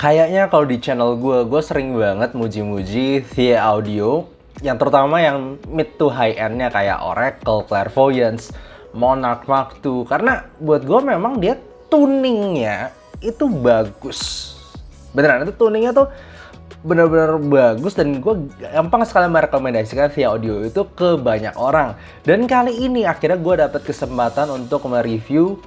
Kayaknya kalau di channel gue sering banget muji-muji Thea Audio, yang terutama yang mid to high end-nya kayak Oracle, Clairvoyance, Monarch Mark II. Karena buat gue memang dia tuningnya itu bagus. Beneran, itu tuningnya tuh bener-bener bagus dan gue gampang sekali merekomendasikan Thea Audio itu ke banyak orang. Dan kali ini akhirnya gue dapet kesempatan untuk mereview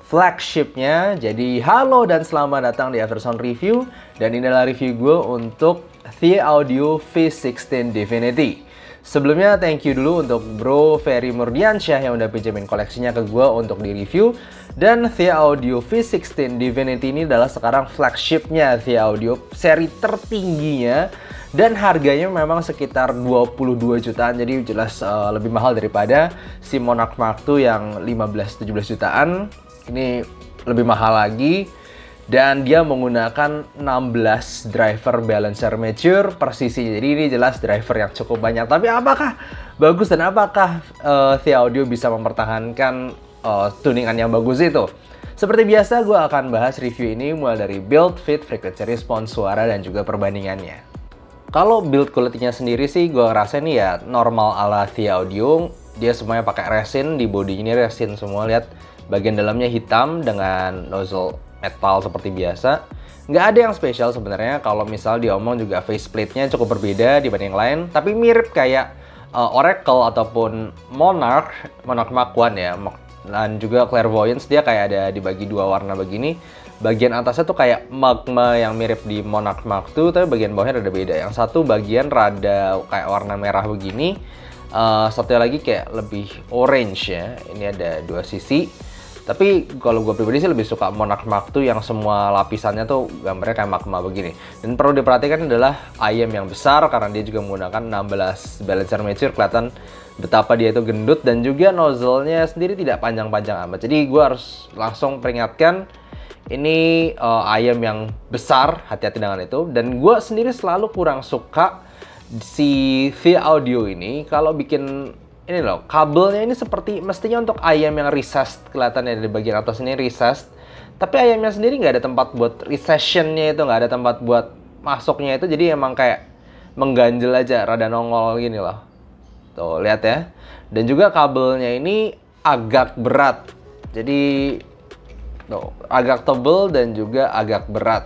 flagshipnya. Jadi halo dan selamat datang di Everson Review. Dan inilah review gue untuk Thea Audio V16 Divinity. Sebelumnya thank you dulu untuk Bro Ferry Murdiansyah yang udah pinjemin koleksinya ke gue untuk di-review. Dan Thea Audio V16 Divinity ini adalah sekarang flagshipnya Thea Audio, seri tertingginya. Dan harganya memang sekitar 22 jutaan, jadi jelas lebih mahal daripada si Monarch Mark II yang 15-17 jutaan. Ini lebih mahal lagi. Dan dia menggunakan 16 driver balancer mature persisi. Jadi ini jelas driver yang cukup banyak. Tapi apakah bagus dan apakah Thea Audio bisa mempertahankan tuningan yang bagus itu? Seperti biasa gue akan bahas review ini mulai dari build, fit, frequency response, suara, dan juga perbandingannya. Kalau build quality-nya sendiri sih gue rasa ini ya normal ala Thea Audio. Dia semuanya pakai resin, di body ini resin semua, lihat bagian dalamnya hitam dengan nozzle metal seperti biasa. Nggak ada yang spesial sebenarnya. Kalau misal diomong juga faceplate-nya cukup berbeda dibanding yang lain, tapi mirip kayak Oracle ataupun Monarch Mark I ya. Dan juga Clairvoyance, dia kayak ada dibagi dua warna begini. Bagian atasnya tuh kayak magma yang mirip di Monarch Mark II, tapi bagian bawahnya rada beda. Yang satu bagian rada kayak warna merah begini, satu lagi kayak lebih orange ya. Ini ada dua sisi. Tapi kalau gue pribadi sih lebih suka Monarch Mark II yang semua lapisannya tuh gambarnya kayak magma begini. Dan perlu diperhatikan adalah IM yang besar karena dia juga menggunakan 16 balancer mature. Kelihatan betapa dia itu gendut, dan juga nozzle-nya sendiri tidak panjang-panjang amat. Jadi gue harus langsung peringatkan, ini IM yang besar, hati-hati dengan itu. Dan gue sendiri selalu kurang suka si Thea Audio ini kalau bikin ini loh, kabelnya ini seperti mestinya untuk IM yang recessed, kelihatannya di bagian atas ini recessed, tapi IM-nya sendiri nggak ada tempat buat recession-nya itu, nggak ada tempat buat masuknya itu, jadi emang kayak mengganjel aja, rada nongol gini loh. Tuh, lihat ya. Dan juga kabelnya ini agak berat, jadi tuh, agak tebel dan juga agak berat.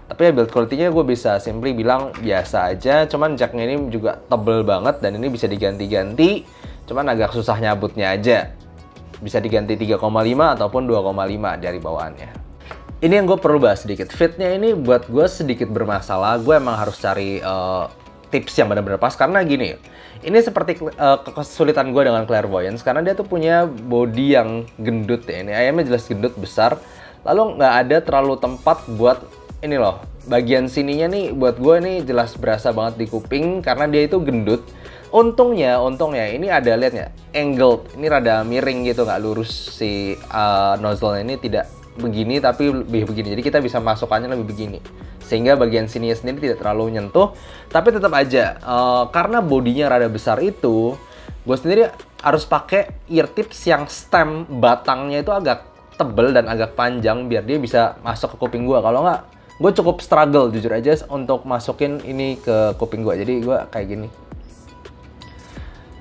Tapi ya build quality-nya gue bisa simply bilang biasa aja, cuman jacknya ini juga tebel banget dan ini bisa diganti-ganti. Cuman agak susah nyabutnya aja. Bisa diganti 3,5 ataupun 2,5 dari bawaannya. Ini yang gue perlu bahas sedikit. Fitnya ini buat gue sedikit bermasalah. Gue emang harus cari tips yang benar-benar pas. Karena gini, ini seperti kesulitan gue dengan Clairvoyance. Karena dia tuh punya body yang gendut ya. Ini ayamnya jelas gendut, besar. Lalu nggak ada terlalu tempat buat ini loh. Bagian sininya nih buat gue nih jelas berasa banget di kuping. Karena dia itu gendut. Untungnya ini ada, lihat nggak, angled, ini rada miring gitu, nggak lurus si nozzle ini, tidak begini tapi lebih begini, jadi kita bisa masukkannya lebih begini, sehingga bagian sininya sendiri tidak terlalu nyentuh. Tapi tetap aja karena bodinya rada besar itu, gue sendiri harus pakai ear tips yang stem batangnya itu agak tebel dan agak panjang biar dia bisa masuk ke kuping gue. Kalau nggak, gue cukup struggle jujur aja untuk masukin ini ke kuping gue, jadi gue kayak gini.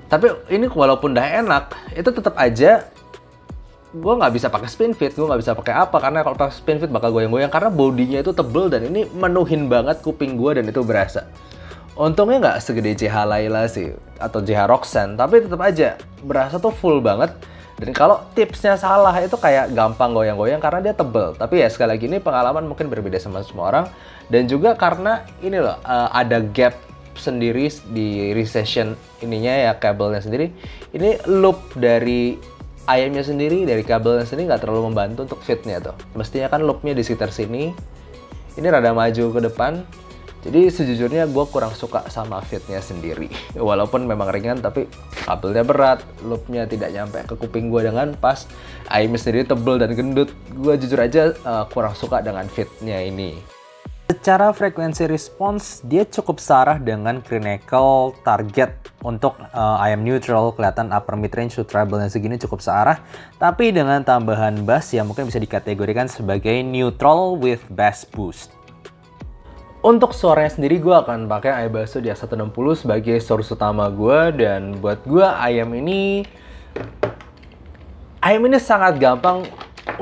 Tapi ini walaupun udah enak, itu tetap aja gue nggak bisa pakai spin fit, gue nggak bisa pakai apa, karena kalau pakai spin fit bakal goyang-goyang karena bodinya itu tebel dan ini menuhin banget kuping gue dan itu berasa. Untungnya nggak segede JH Laila sih atau JH Roxanne, tapi tetap aja berasa tuh full banget. Dan kalau tipsnya salah itu kayak gampang goyang-goyang karena dia tebel. Tapi ya sekali lagi ini pengalaman mungkin berbeda sama semua orang, dan juga karena ini loh ada gap sendiri di recession ininya ya, kabelnya sendiri. Ini loop dari IM-nya sendiri, dari kabelnya sendiri nggak terlalu membantu untuk fitnya tuh. Mestinya kan loopnya di sekitar sini. Ini rada maju ke depan. Jadi sejujurnya gue kurang suka sama fitnya sendiri. Walaupun memang ringan tapi kabelnya berat, loopnya tidak nyampe ke kuping gue dengan pas. IM-nya sendiri tebel dan gendut. Gue jujur aja kurang suka dengan fitnya ini. Secara frekuensi response, dia cukup searah dengan Crinacle target untuk IM neutral, kelihatan upper mid range to treble-nya segini cukup searah. Tapi dengan tambahan bass yang mungkin bisa dikategorikan sebagai neutral with bass boost. Untuk suaranya sendiri gue akan pakai iBasso DX160 sebagai source utama gue, dan buat gue IM ini sangat gampang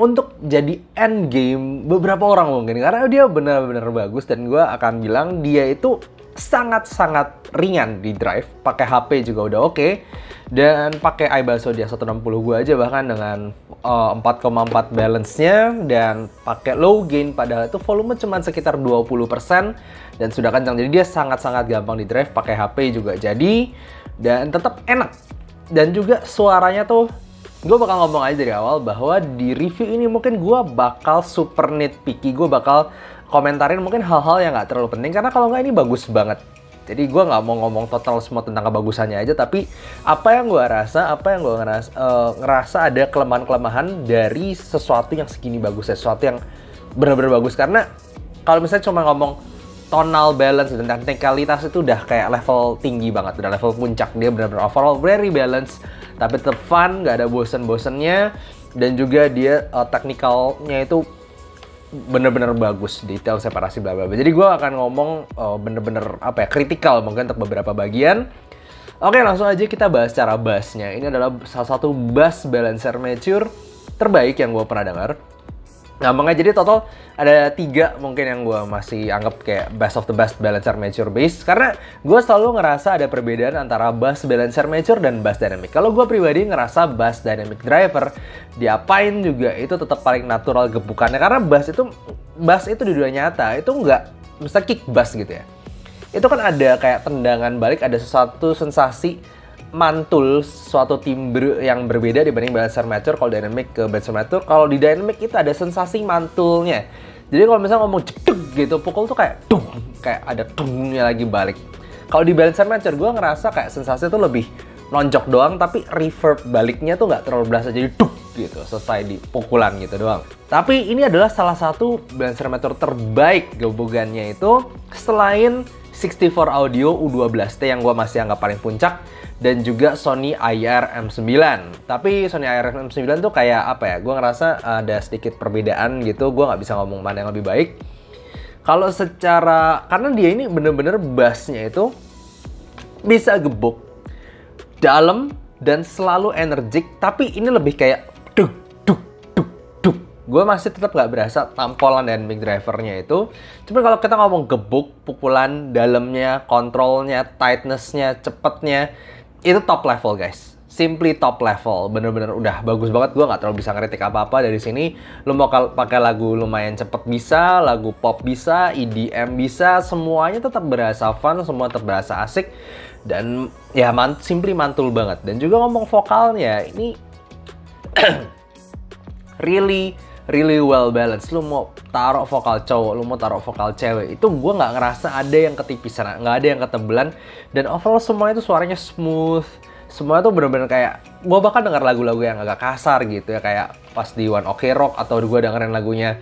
untuk jadi end game beberapa orang mungkin, karena dia benar-benar bagus, dan gue akan bilang dia itu sangat-sangat ringan di drive. Pakai HP juga udah oke, dan pakai iBasso DX160 gue aja bahkan dengan 4,4 balance-nya dan pakai low gain, padahal itu volume cuma sekitar 20% dan sudah kencang. Jadi dia sangat-sangat gampang di drive, pakai HP juga jadi, dan tetap enak. Dan juga suaranya tuh, gue bakal ngomong aja dari awal bahwa di review ini mungkin gue bakal super nitpicky, gue bakal komentarin mungkin hal-hal yang nggak terlalu penting, karena kalau nggak ini bagus banget. Jadi gue nggak mau ngomong total semua tentang kebagusannya aja, tapi apa yang gue ngerasa ada kelemahan-kelemahan dari sesuatu yang segini bagus, sesuatu yang benar-benar bagus. Karena kalau misalnya cuma ngomong tonal balance dan teknikalitas itu udah kayak level tinggi banget, udah level puncak. Dia benar-benar overall very balance, tapi tetap fun, nggak ada bosen-bosennya, dan juga dia teknikalnya itu bener-bener bagus, detail, separasi, bla bla bla. Jadi gue akan ngomong bener-bener kritikal mungkin untuk beberapa bagian. Oke, langsung aja kita bahas cara bassnya. Ini adalah salah satu bass balancer mature terbaik yang gue pernah dengar. Gampang aja, jadi total ada 3 mungkin yang gue masih anggap kayak best of the best balancer mature bass, karena gue selalu ngerasa ada perbedaan antara bass balancer mature dan bass dynamic. Kalau gue pribadi ngerasa bass dynamic driver diapain juga itu tetap paling natural gebukannya, karena bass itu di dunia nyata itu nggak bisa kick bass gitu ya. Itu kan ada kayak tendangan balik, ada sesuatu sensasi mantul, suatu timbre yang berbeda dibanding balancer mature. Kalau dynamic ke balancer mature, kalau di dynamic itu ada sensasi mantulnya. Jadi kalau misalnya ngomong jedeg gitu, pukul tuh kayak dung, kayak ada dungnya lagi balik. Kalau di balancer mature gue ngerasa kayak sensasi tuh lebih nonjok doang, tapi reverb baliknya tuh nggak terlalu berasa, jadi duk gitu, selesai di pukulan gitu doang. Tapi ini adalah salah satu balancer mature terbaik gebugannya itu selain 64 Audio U12T yang gue masih anggap paling puncak, dan juga Sony IR-M9. Tapi Sony IR-M9 tuh kayak apa ya, gue ngerasa ada sedikit perbedaan gitu, gue nggak bisa ngomong mana yang lebih baik. Kalau secara, karena dia ini bener-bener bassnya itu bisa gebuk dalam dan selalu energik, tapi ini lebih kayak duk duk duk duk. Gue masih tetap nggak berasa tampolan dan dynamic drivernya itu. Cuma kalau kita ngomong gebuk, pukulan dalamnya, kontrolnya, tightnessnya, cepetnya, itu top level guys. Simply top level, bener-bener udah bagus banget. Gue nggak terlalu bisa ngeritik apa-apa dari sini. Lu mau pakai lagu lumayan cepet bisa, lagu pop bisa, EDM bisa, semuanya tetap berasa fun, semua tetap berasa asik, dan ya simply mantul banget. Dan juga ngomong vokalnya, ini really well balanced. Lu mau taruh vokal cowok, lu mau taruh vokal cewek, itu gue nggak ngerasa ada yang ketipisan, nggak ada yang ketebelan, dan overall semuanya itu suaranya smooth. Semuanya tuh bener-bener kayak, gue bahkan denger lagu-lagu yang agak kasar gitu ya, kayak pas di One Ok Rock, atau gue dengerin lagunya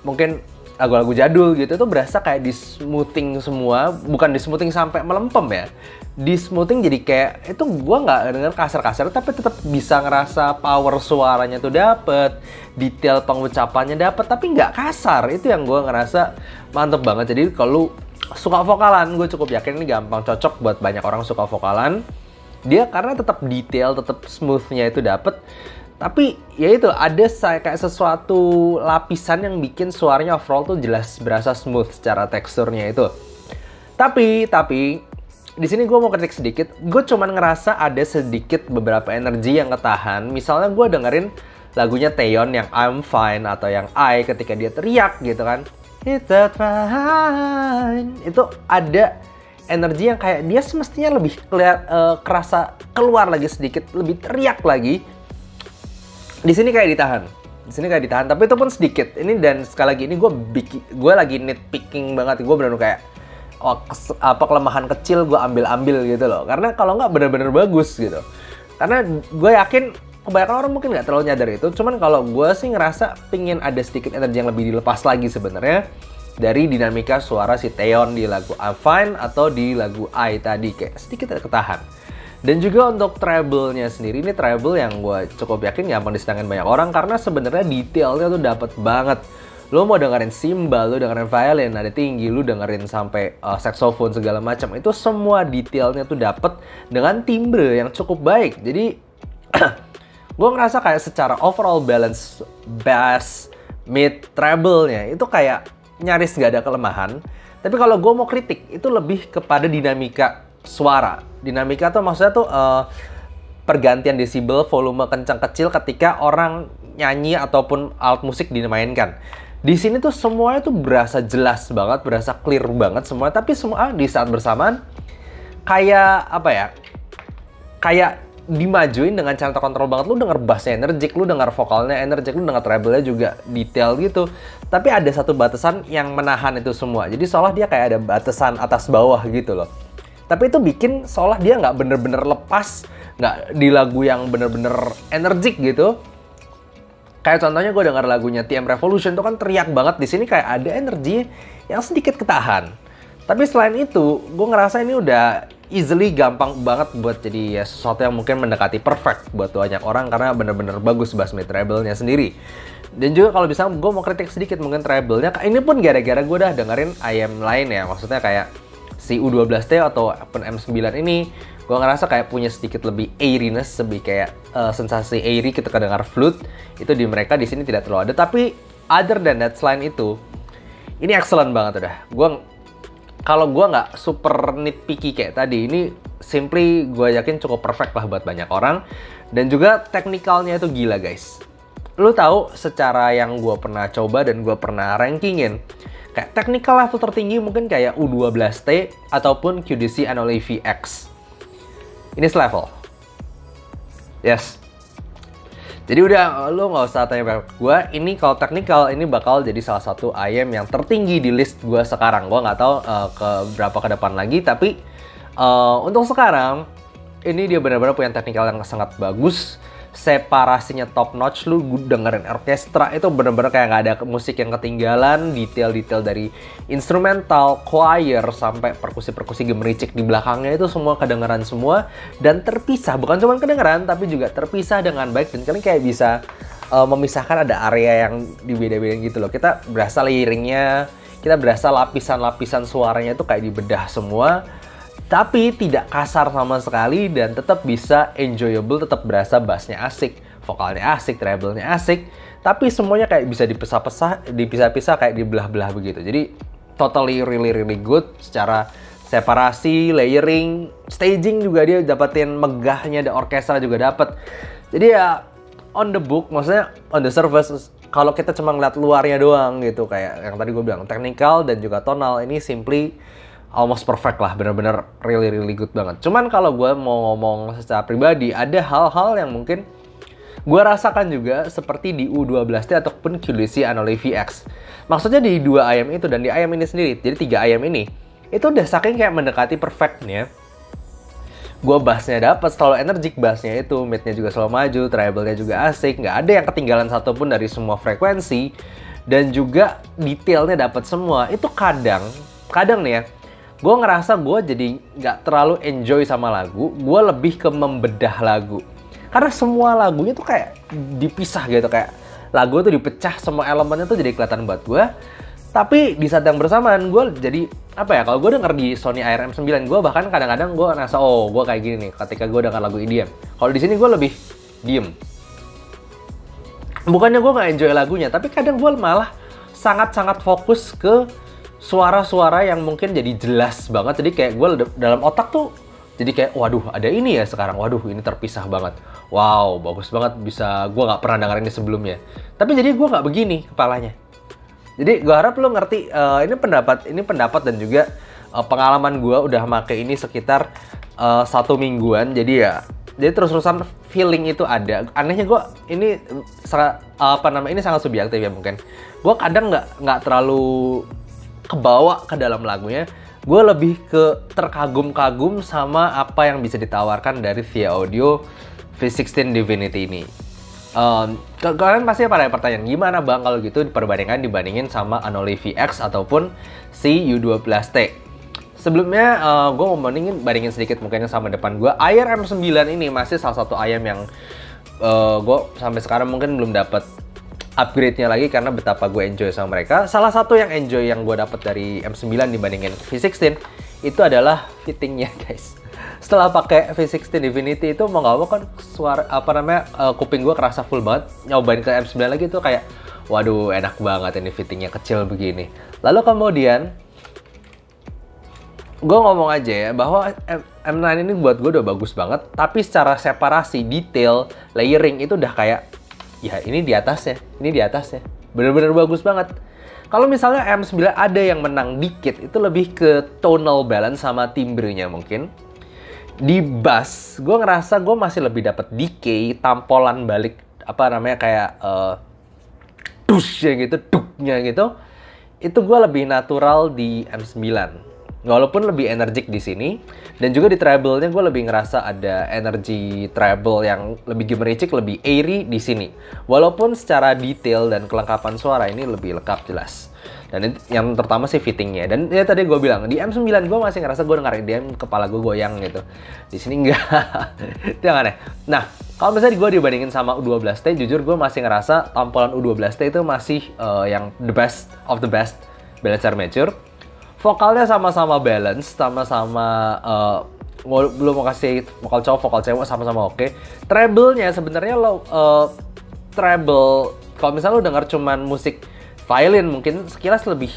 mungkin lagu-lagu jadul gitu, itu berasa kayak di smoothing semua, bukan di smoothing sampai melempem ya, di smoothing jadi kayak itu gue nggak denger kasar-kasar, tapi tetap bisa ngerasa power suaranya tuh dapet, detail pengucapannya dapet, tapi nggak kasar. Itu yang gue ngerasa mantep banget. Jadi kalau suka vokalan, gue cukup yakin ini gampang cocok buat banyak orang suka vokalan. Dia karena tetap detail, tetap smoothnya itu dapet. Tapi ya itu ada kayak sesuatu lapisan yang bikin suaranya overall tuh jelas berasa smooth secara teksturnya itu. Tapi di sini gue mau kritik sedikit. Gue cuman ngerasa ada sedikit beberapa energi yang ketahan. Misalnya gue dengerin lagunya Taeyeon yang I'm Fine atau yang I, ketika dia teriak gitu kan, It's fine, itu ada energi yang kayak dia semestinya lebih kerasa keluar lagi sedikit, lebih teriak lagi. Di sini kayak ditahan, tapi itu pun sedikit. Ini, dan sekali lagi ini gue lagi nitpicking banget. Gue bener-bener kayak kelemahan kecil gue ambil gitu loh. Karena kalau nggak bener-bener bagus gitu. Karena gue yakin kebanyakan orang mungkin nggak terlalu nyadar itu. Cuman kalau gue sih ngerasa pingin ada sedikit energi yang lebih dilepas lagi sebenarnya dari dinamika suara si Taeyeon di lagu I'm Fine atau di lagu I tadi, kayak sedikit ketahan. Dan juga untuk treble-nya sendiri, ini treble yang gue cukup yakin gampang disenangin banyak orang karena sebenarnya detailnya tuh dapet banget. Lo mau dengerin cymbal, lo dengerin violin, nada tinggi, lo dengerin sampai saxophone segala macam. Itu semua detailnya tuh dapet dengan timbre yang cukup baik. Jadi gue ngerasa kayak secara overall balance bass, mid, treble-nya itu kayak nyaris gak ada kelemahan. Tapi kalau gue mau kritik, itu lebih kepada dinamika suara. Dinamika tuh maksudnya tuh pergantian desibel, volume kencang kecil ketika orang nyanyi ataupun alat musik dimainkan. Di sini tuh semuanya tuh berasa jelas banget, berasa clear banget semua. Tapi semua di saat bersamaan kayak apa ya? Kayak dimajuin dengan cara terkontrol banget. Lu denger bassnya energik, lu denger vokalnya energik, lu denger treble-nya juga detail gitu. Tapi ada satu batasan yang menahan itu semua. Jadi seolah dia kayak ada batasan atas bawah gitu loh. Tapi itu bikin seolah dia nggak bener-bener lepas, nggak di lagu yang bener-bener energik gitu. Kayak contohnya gue denger lagunya TM Revolution itu kan teriak banget, di sini kayak ada energi yang sedikit ketahan. Tapi selain itu, gue ngerasa ini udah easily gampang banget buat jadi ya sesuatu yang mungkin mendekati perfect buat banyak orang karena bener-bener bagus bass mid treble-nya sendiri. Dan juga kalau bisa gue mau kritik sedikit mungkin treble-nya, ini pun gara-gara gue udah dengerin IM lain ya, maksudnya kayak si U12T atau M9 ini gue ngerasa kayak punya sedikit lebih airiness, lebih kayak sensasi airy ketika dengar flute. Itu di mereka di sini tidak terlalu ada. Tapi other than that, selain itu, ini excellent banget udah. Kalau gue nggak super nitpicky kayak tadi, ini simply gue yakin cukup perfect lah buat banyak orang. Dan juga teknikalnya itu gila guys. Lu tahu secara yang gue pernah coba dan gue pernah rankingin, kayak technical level tertinggi mungkin kayak U12T ataupun QDC Anoa'i VX. Ini selevel. Yes. Jadi udah, lo nggak usah tanya banyak gue. Ini kalau technical, ini bakal jadi salah satu IM yang tertinggi di list gue sekarang. Gue nggak tahu ke berapa ke depan lagi. Tapi untuk sekarang, ini dia benar-benar punya technical yang sangat bagus. Separasinya top notch, lu dengerin orkestra itu bener-bener kayak nggak ada musik yang ketinggalan, detail-detail dari instrumental, choir, sampai perkusi-perkusi gemericik di belakangnya itu semua kedengeran semua dan terpisah, bukan cuma kedengeran tapi juga terpisah dengan baik. Dan kalian kayak bisa memisahkan ada area yang dibeda-bedain gitu loh. Kita berasa layering-nya, kita berasa lapisan-lapisan suaranya itu kayak dibedah semua. Tapi tidak kasar sama sekali dan tetap bisa enjoyable, tetap berasa bassnya asik, vokalnya asik, treble-nya asik. Tapi semuanya kayak bisa dipisah-pisah kayak dibelah-belah begitu. Jadi totally really good secara separasi, layering, staging juga dia dapetin megahnya, ada orkestra juga dapet. Jadi ya on the book, maksudnya on the surface, kalau kita cuma ngeliat luarnya doang gitu, kayak yang tadi gue bilang, technical dan juga tonal, ini simply almost perfect lah, bener-bener really good banget. Cuman kalau gue mau ngomong secara pribadi, ada hal-hal yang mungkin gue rasakan juga seperti di U12T ataupun QDC Anoa'i VX. Maksudnya di dua IM itu dan di IM ini sendiri, jadi 3 IM ini, itu udah saking kayak mendekati perfectnya. Gue bassnya dapet, selalu energik bassnya itu, midnya juga selalu maju, treble-nya juga asik, nggak ada yang ketinggalan satupun dari semua frekuensi, dan juga detailnya dapet semua. Itu kadang nih ya, gue ngerasa gue jadi nggak terlalu enjoy sama lagu, gue lebih ke membedah lagu. Karena semua lagunya tuh kayak dipisah gitu, kayak lagu tuh dipecah, semua elemennya tuh jadi kelihatan buat gue. Tapi di saat yang bersamaan gue jadi, apa ya, kalau gue denger di Sony ARM9, gue bahkan kadang-kadang gue ngerasa, oh gue kayak gini nih ketika gue denger lagu EDM. Kalau di sini gue lebih diem. Bukannya gue nggak enjoy lagunya, tapi kadang gue malah sangat-sangat fokus ke suara-suara yang mungkin jadi jelas banget. Jadi kayak gue dalam otak tuh jadi kayak, waduh ada ini ya sekarang, waduh ini terpisah banget, wow bagus banget, bisa gue nggak pernah dengerin ini sebelumnya. Tapi jadi gue nggak begini kepalanya. Jadi gue harap lo ngerti, ini pendapat dan juga pengalaman gue udah make ini sekitar 1 mingguan. Jadi terus-terusan feeling itu ada. Anehnya gue ini ini sangat subjektif ya mungkin. Gue kadang nggak terlalu kebawa ke dalam lagunya. Gue lebih ke terkagum-kagum sama apa yang bisa ditawarkan dari VIA Audio V16 Divinity ini. Kalian pasti pada pertanyaan, gimana bang kalau gitu dibandingin sama Anoa'i VX ataupun si U12T. Sebelumnya gue mau bandingin sedikit mungkin sama depan gue. AIR M9 ini masih salah satu ayam yang gue sampai sekarang mungkin belum dapat upgrade-nya lagi karena betapa gue enjoy sama mereka. Salah satu yang enjoy yang gue dapet dari M9 dibandingin V16 itu adalah fittingnya, guys. Setelah pakai V16 Infinity itu mau nggak mau kan suara kuping gue kerasa full banget. Nyobain ke M9 lagi itu kayak waduh enak banget ini fittingnya kecil begini. Lalu kemudian gue ngomong aja ya bahwa M9 ini buat gue udah bagus banget, tapi secara separasi, detail, layering itu udah kayak ya ini di atasnya, bener-bener bagus banget. Kalau misalnya M9 ada yang menang dikit, itu lebih ke tonal balance sama timbrenya mungkin. Di bass, gue ngerasa gue masih lebih dapat decay, tampolan balik kayak dushnya gitu, duknya gitu. Itu gue lebih natural di M9. Walaupun lebih energik di sini, dan juga di treble-nya gue lebih ngerasa ada energi treble yang lebih gemericik, lebih airy di sini. Walaupun secara detail dan kelengkapan suara ini lebih lengkap jelas. Dan yang terutama sih fittingnya. Dan ya tadi gue bilang, di M9 gue masih ngerasa gue dengar EDM, kepala gue goyang gitu. Di sini enggak. Itu yang aneh. Nah, kalau misalnya gue dibandingin sama U12T, jujur gue masih ngerasa tampilan U12T itu masih yang the best of the best balance armature. Vokalnya sama-sama balance, sama-sama belum mau kasih vokal cowok, vokal cewek sama-sama oke. Treble-nya sebenarnya treble kalau misalnya lo denger cuman musik violin mungkin sekilas lebih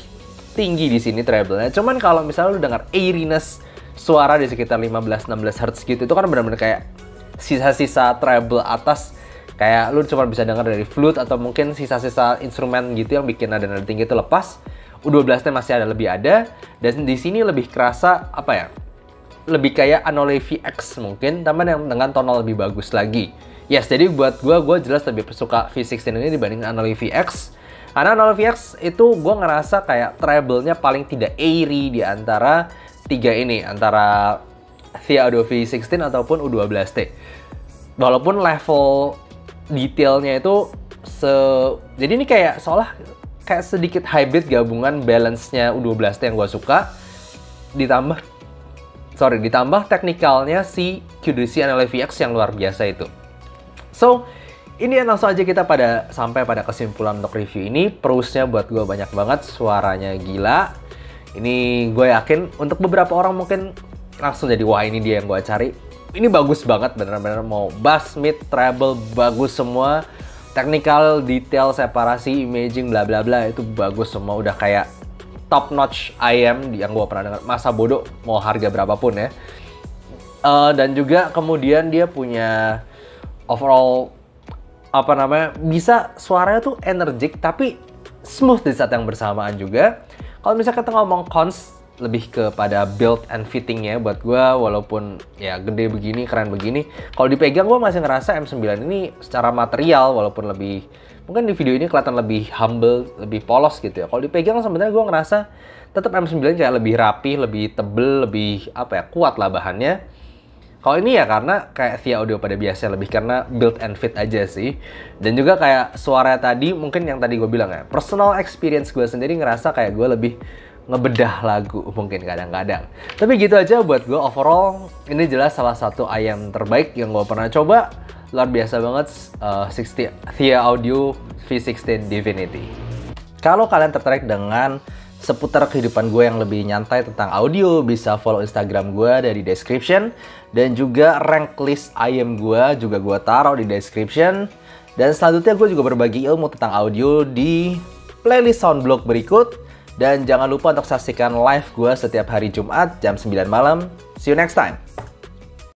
tinggi di sini treble-nya. Cuman kalau misalnya lo denger airiness suara di sekitar 15-16 Hz gitu, itu kan benar-benar kayak sisa-sisa treble atas, kayak lo cuma bisa denger dari flute atau mungkin sisa-sisa instrumen gitu yang bikin nada-nada tinggi itu lepas. U12-nya masih lebih ada, dan di sini lebih kerasa lebih kayak Anole VX mungkin, tapi dengan tonal lebih bagus lagi. Yes, jadi buat gue jelas lebih suka V16 ini dibanding Anole VX. Karena Anole VX itu gue ngerasa kayak treble-nya paling tidak airy di antara tiga ini, antara Thea Audio V16 ataupun U12T. Walaupun level detailnya itu jadi ini kayak seolah kayak sedikit hybrid gabungan balance-nya U12T yang gue suka, ditambah teknikalnya si QDC Anole VX yang luar biasa itu. So, ini langsung aja kita sampai pada kesimpulan untuk review ini. Pros-nya buat gue banyak banget, suaranya gila. Ini gue yakin untuk beberapa orang mungkin langsung jadi wah ini dia yang gue cari. Ini bagus banget, bener-bener mau bass, mid, treble, bagus semua. Technical, detail, separasi, imaging, bla bla bla itu bagus semua, udah kayak top notch IM yang gue pernah dengar. Masa bodoh mau harga berapapun ya. Dan juga kemudian dia punya overall bisa suaranya tuh energik tapi smooth di saat yang bersamaan juga. Kalau misalnya kita ngomong cons, lebih kepada build and fittingnya buat gue, walaupun ya gede begini, keren begini, kalau dipegang gue masih ngerasa M9 ini secara material walaupun lebih, mungkin di video ini kelihatan lebih humble, lebih polos gitu ya. Kalau dipegang sebenarnya gue ngerasa tetap M9 kayak lebih rapi, lebih tebel, lebih kuat lah bahannya. Kalau ini ya karena kayak Thea Audio pada biasanya, lebih karena build and fit aja sih. Dan juga kayak suara tadi, mungkin yang tadi gue bilang ya, personal experience gue sendiri ngerasa kayak gue lebih ngebedah lagu mungkin kadang-kadang. Tapi gitu aja buat gue, overall ini jelas salah satu ayam terbaik yang gue pernah coba. Luar biasa banget, Thea Audio V16 Divinity. Kalau kalian tertarik dengan seputar kehidupan gue yang lebih nyantai tentang audio, bisa follow Instagram gue dari description. Dan juga rank list ayam gue juga gue taruh di description. Dan selanjutnya gue juga berbagi ilmu tentang audio di playlist Soundblog berikut. Dan jangan lupa untuk saksikan live gue setiap hari Jumat jam 9 malam. See you next time!